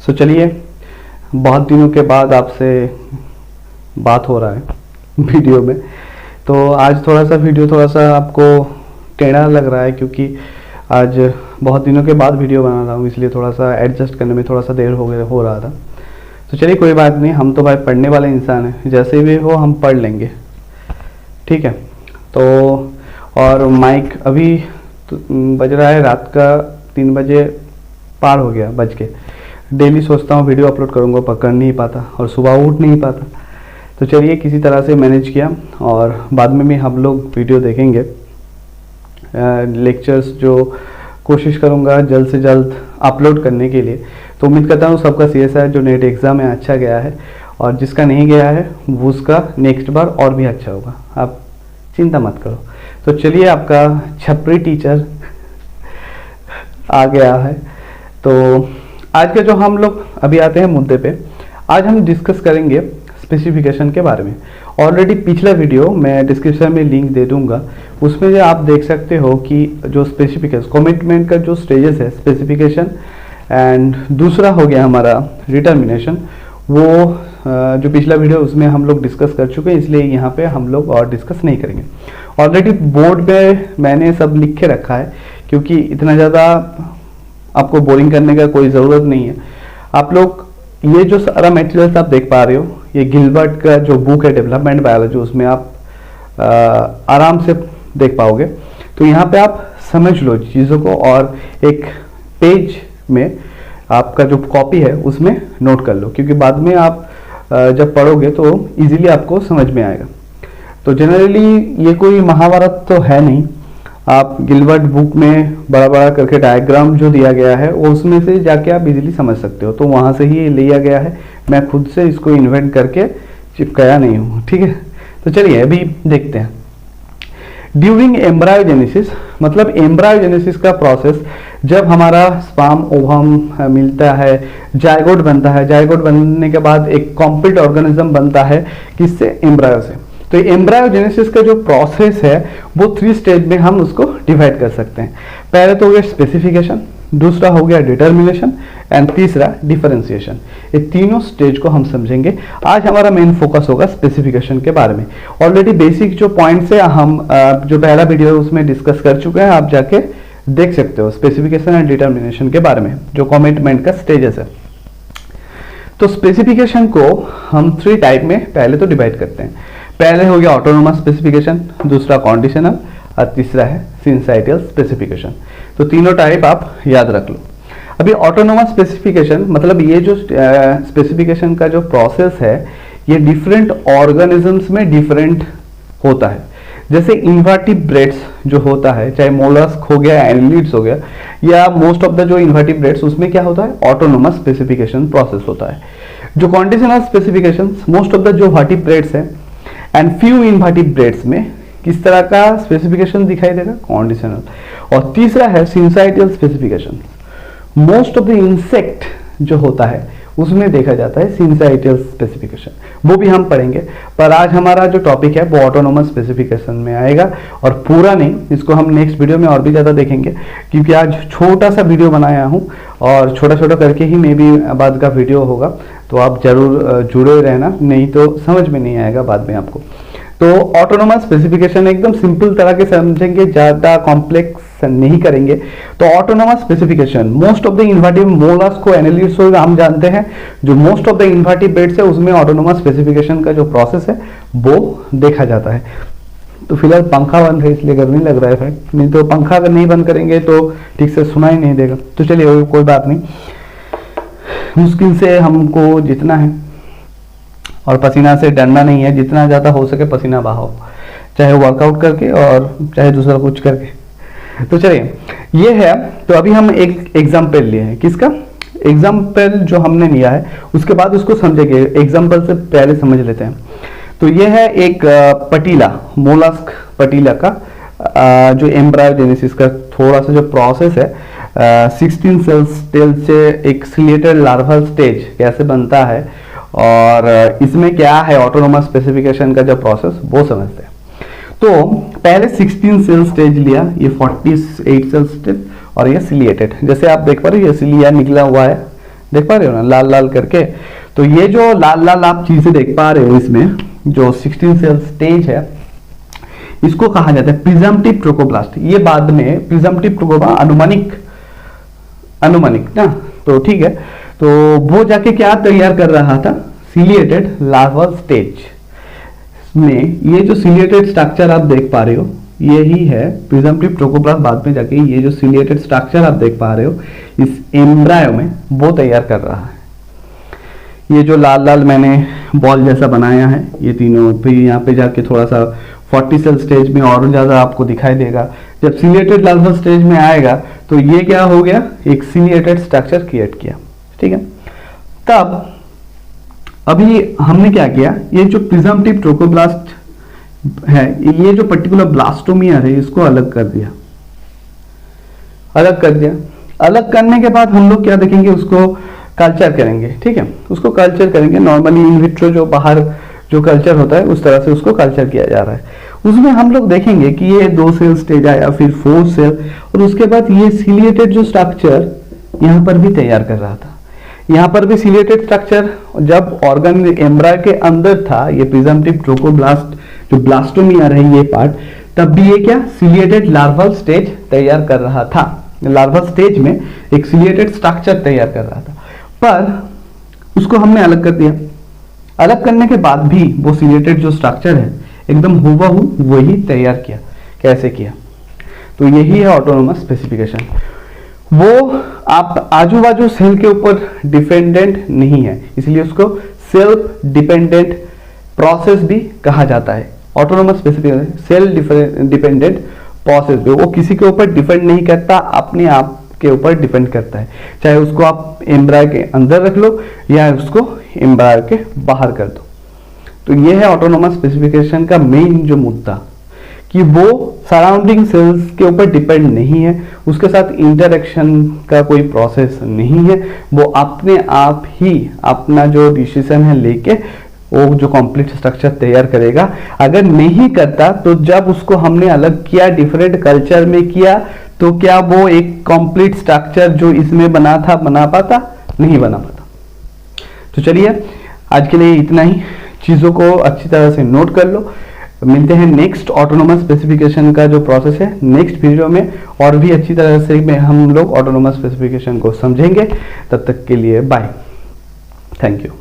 सो चलिए, बहुत दिनों के बाद आपसे बात हो रहा है वीडियो में। तो आज वीडियो थोड़ा सा आपको टेढ़ा लग रहा है, क्योंकि आज बहुत दिनों के बाद वीडियो बना रहा हूँ, इसलिए थोड़ा सा एडजस्ट करने में थोड़ा सा देर हो रहा था। तो चलिए कोई बात नहीं, हम तो भाई पढ़ने वाले इंसान हैं, जैसे भी हो हम पढ़ लेंगे, ठीक है। तो और माइक अभी बज रहा है रात का 3 बजे पार हो गया बज के। डेली सोचता हूँ वीडियो अपलोड करूँगा, पर कर नहीं पाता और सुबह उठ नहीं पाता। तो चलिए किसी तरह से मैनेज किया, और बाद में भी हम लोग वीडियो देखेंगे, लेक्चर्स जो कोशिश करूँगा जल्द से जल्द अपलोड करने के लिए। तो उम्मीद करता हूँ सबका CSR जो नेट एग्ज़ाम है अच्छा गया है, और जिसका नहीं गया है वो उसका नेक्स्ट बार और भी अच्छा होगा, आप चिंता मत करो। तो चलिए, आपका छपरी टीचर आ गया है। तो आज के जो हम लोग अभी आते हैं मुद्दे पे, आज हम डिस्कस करेंगे स्पेसिफिकेशन के बारे में। ऑलरेडी पिछला वीडियो मैं डिस्क्रिप्शन में लिंक दे दूंगा, उसमें जो आप देख सकते हो कि जो स्पेसिफिकेशन कमिटमेंट का जो स्टेजेस है, स्पेसिफिकेशन एंड दूसरा हो गया हमारा डिटर्मिनेशन, वो जो पिछला वीडियो उसमें हम लोग डिस्कस कर चुके हैं, इसलिए यहाँ पे हम लोग और डिस्कस नहीं करेंगे। ऑलरेडी बोर्ड पे मैंने सब लिख के रखा है, क्योंकि इतना ज़्यादा आपको बोरिंग करने का कोई ज़रूरत नहीं है। आप लोग ये जो सारा मटेरियल्स आप देख पा रहे हो, ये गिलबर्ट का जो बुक है डेवलपमेंट बायोलॉजी, उसमें आप आराम से देख पाओगे। तो यहाँ पे आप समझ लो चीज़ों को, और एक पेज में आपका जो कॉपी है उसमें नोट कर लो, क्योंकि बाद में आप जब पढ़ोगे तो इजीली आपको समझ में आएगा। तो जनरली ये कोई महाभारत तो है नहीं, आप गिलबर्ट बुक में बड़ा बड़ा करके डायग्राम जो दिया गया है वो उसमें से जाके आप इजीली समझ सकते हो। तो वहाँ से ही लिया गया है, मैं खुद से इसको इन्वेंट करके चिपकाया नहीं हूँ, ठीक है। तो चलिए अभी देखते हैं। ड्यूरिंग एम्ब्रायोजेनेसिस, मतलब एम्ब्रायोजेनेसिस का प्रोसेस, जब हमारा स्पर्म ओवम मिलता है, जायगोट बनता है, जायगोट बनने के बाद एक कॉम्प्लीट ऑर्गेनिज्म बनता है, किससे? एम्ब्रायो से। तो एम्ब्रायोजेनेसिस का जो प्रोसेस है वो 3 स्टेज में हम उसको डिवाइड कर सकते हैं। पहले तो हो गया स्पेसिफिकेशन, दूसरा हो गया डिटर्मिनेशन एंड तीसरा डिफरेंशिएशन। ये तीनों स्टेज को हम समझेंगे। आज हमारा मेन फोकस होगा स्पेसिफिकेशन के बारे में। ऑलरेडी बेसिक जो पॉइंट्स है हम जो पहला वीडियो है उसमें डिस्कस कर चुके हैं, आप जाके देख सकते हो स्पेसिफिकेशन एंड डिटर्मिनेशन के बारे में, जो कमिटमेंट का स्टेजेस है। तो स्पेसिफिकेशन को हम 3 टाइप में पहले तो डिवाइड करते हैं। पहले हो गया ऑटोनोमस स्पेसिफिकेशन, दूसरा कंडीशनल और तीसरा है सिंसाइटियल स्पेसिफिकेशन। तो तीनों टाइप आप याद रख लो। अभी ऑटोनोमस स्पेसिफिकेशन मतलब ये जो स्पेसिफिकेशन का जो प्रोसेस है, ये डिफरेंट ऑर्गेनिजम्स में डिफरेंट होता है। जैसे इन्वर्टिब्रेट्स जो होता है, चाहे मोलस्क हो गया, एनिलिड्स हो गया, या मोस्ट ऑफ द जो इन्वर्टिब्रेट्स, उसमें क्या होता है? ऑटोनोमस स्पेसिफिकेशन प्रोसेस होता है। जो conditional specification, most of the जो वर्टिब्रेट्स है एंड फ्यू इनवर्टिब्रेट्स में किस तरह का स्पेसिफिकेशन दिखाई देगा? कंडीशनल। और तीसरा है syncytial specification, most of the insect जो होता है उसमें देखा जाता है सिंसाइटियल स्पेसिफिकेशन, वो भी हम पढ़ेंगे। पर आज हमारा जो टॉपिक है वो ऑटोनोमस स्पेसिफिकेशन में आएगा, और पूरा नहीं, इसको हम नेक्स्ट वीडियो में और भी ज़्यादा देखेंगे, क्योंकि आज छोटा सा वीडियो बनाया हूँ और छोटा छोटा करके ही मे भी बाद का वीडियो होगा। तो आप जरूर जुड़े रहना, नहीं तो समझ में नहीं आएगा बाद में आपको। तो ऑटोनोमस स्पेसिफिकेशन एकदम सिंपल तरह के समझेंगे, ज़्यादा कॉम्प्लेक्स नहीं करेंगे। तो autonomous specification, most of the invertebrate mollusc को, एनिलिड्स को हम जानते हैं, जो मोस्ट ऑफ द इन्वर्टिब्रेट्स है उसमें ऑटोनोमस स्पेसिफिकेशन का जो प्रोसेस है वो देखा जाता है। तो फिलहाल पंखा बंद है इसलिए गर्मी लग रहा है, नहीं तो पंखा अगर नहीं बंद करेंगे तो ठीक से सुनाई नहीं देगा। तो चलिए कोई बात नहीं, मुश्किल से हमको जितना है, और पसीना से डरना नहीं है, जितना ज़्यादा हो सके पसीना बहाओ, चाहे वर्कआउट करके और चाहे दूसरा कुछ करके। तो चलिए ये है। तो अभी हम एक एग्जाम्पल लिए हैं, किसका एग्जाम्पल जो हमने लिया है, उसके बाद उसको समझेंगे। एग्जाम्पल से पहले समझ लेते हैं। तो ये है एक पटीला, मोलस्क पटीला का जो एम्ब्रायोजेनेसिस का थोड़ा सा जो प्रोसेस है, 16 सेल से एक सिलिएटेड लार्वल स्टेज कैसे बनता है, और इसमें क्या है ऑटोनोमस स्पेसिफिकेशन का जो प्रोसेस, वो समझते हैं। तो पहले 16 सेल स्टेज लिया, ये 48 सेल स्टेज, और ये सिलिएटेड। जैसे आप देख पा रहे हो ये सिलिया निकला हुआ है, देख पा रहे हो ना, लाल लाल करके। तो ये जो लाल लाल आप चीजें देख पा रहे हो इसमें जो 16 सेल स्टेज है, इसको कहा जाता है प्रिजम्पटिव ट्रोकोब्लास्ट। ये बाद में प्रिजम्पटिव ट्रोकोब्लास्ट अनुमानिक ना, तो ठीक है। तो वो जाके क्या तैयार कर रहा था, सिलिएटेड लार्वल स्टेज में। ये जो सिलिएटेड स्ट्रक्चर आप देख पा रहे हो यही है प्रिजम्पटिव ट्रोकोब्लास्ट। बाद में जाके ये जो सिलिएटेड स्ट्रक्चर आप देख पा रहे हो इस एम्ब्रायो में वो तैयार कर रहा है। ये जो लाल लाल मैंने बॉल जैसा बनाया है, ये तीनों पे यहाँ पे जाके थोड़ा सा 40 सेल स्टेज में और ज्यादा आपको दिखाई देगा। जब सिलिएटेड लार्वल स्टेज में आएगा तो ये क्या हो गया, एक सिलिएटेड स्ट्रक्चर क्रिएट किया, ठीक है। तब अभी हमने क्या किया, ये जो प्रिजम्पटिव ट्रोकोब्लास्ट है, ये जो पर्टिकुलर ब्लास्टोमियर है, इसको अलग कर दिया। अलग करने के बाद हम लोग क्या देखेंगे, उसको कल्चर करेंगे, ठीक है। उसको कल्चर करेंगे नॉर्मली इन विट्रो जो बाहर जो कल्चर होता है उस तरह से उसको कल्चर किया जा रहा है। उसमें हम लोग देखेंगे कि ये 2 सेल स्टेज आया, फिर 4 सेल, और उसके बाद ये सिलिएटेड जो स्ट्रक्चर यहाँ पर भी तैयार कर रहा था। यहाँ पर भी सिलिएटेड स्ट्रक्चर जब ऑर्गन एम्ब्राय के अंदर था, ये प्रिजम्पटिव ट्रोकोब्लास्ट जो ब्लास्टोमियर है ये पार्ट, तब भी ये क्या सिलिएटेड लार्वल स्टेज तैयार कर रहा था। लार्वल स्टेज में एक सिलिएटेड स्ट्रक्चर तैयार कर रहा था, पर उसको हमने अलग कर दिया। अलग करने के बाद भी वो सिलिएटेड जो स्ट्रक्चर है एकदम हूबहू वही तैयार किया। कैसे किया, तो यही है ऑटोनोमस स्पेसिफिकेशन। वो आप आजू बाजू सेल के ऊपर डिपेंडेंट नहीं है, इसलिए उसको सेल्फ डिपेंडेंट प्रोसेस भी कहा जाता है। Autonomous specification self dependent process भी, वो किसी के ऊपर डिपेंड नहीं करता, अपने आप के ऊपर डिपेंड करता है। चाहे उसको आप एम्ब्राय के अंदर रख लो या उसको एम्ब्राय के बाहर कर दो। तो ये है ऑटोनोमस स्पेसिफिकेशन का मेन जो मुद्दा, कि वो सराउंडिंग सेल्स के ऊपर डिपेंड नहीं है, उसके साथ इंटरेक्शन का कोई प्रोसेस नहीं है। वो अपने आप ही अपना जो डिसीजन है लेके वो जो कंप्लीट स्ट्रक्चर तैयार करेगा। अगर नहीं करता तो जब उसको हमने अलग किया, डिफरेंट कल्चर में किया, तो क्या वो एक कंप्लीट स्ट्रक्चर जो इसमें बना था बना पाता, नहीं बना पाता। तो चलिए आज के लिए इतना ही, चीज़ों को अच्छी तरह से नोट कर लो। मिलते हैं नेक्स्ट ऑटोनोमस स्पेसिफिकेशन का जो प्रोसेस है नेक्स्ट वीडियो में, और भी अच्छी तरह से हम लोग ऑटोनोमस स्पेसिफिकेशन को समझेंगे। तब तक के लिए बाय, थैंक यू।